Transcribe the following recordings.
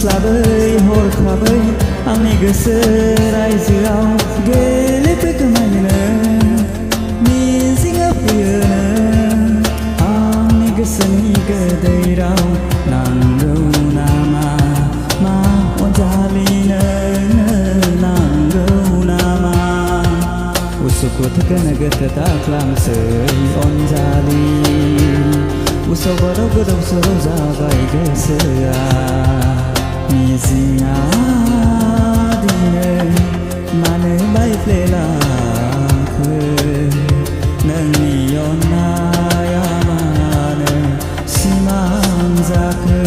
मोनस्लाबै हरखाबै आंनि गोसो रायजोआव गेलेफैखोमायोनो मिजिंआ फैयोनो आंनि गोसोनि गोदै राव नांगौ नामा मा अनजालिनो नांगौ नामा उसुखुथु गोनो गोथो दाख्लामसै अनजालि उसाव बादाव गोदाव सोराव जाबाय गोसोआ मिजिंआ दिनै मानो बायफ्लेलाखो नोंनि अननाया मानो सिमां जाखो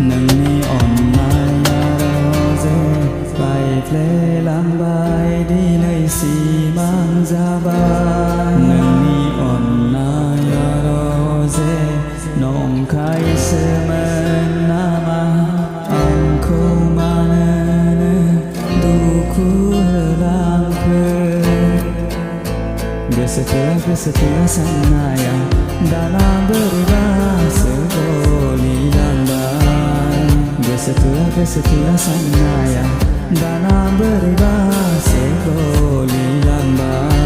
नोंनि अननाया रजे बायफ्लेलांबाय दिनै सिमां जाबाय नोंनि अननाया रजे नंखायसोमोन नामा आंखौ मानो दुखु होलांखो गोसोथोआ साननाया दाना बोरैबासो गलिलांबाय गोसोथोआ साननाया दाना बोरैबासो गलिलांबाय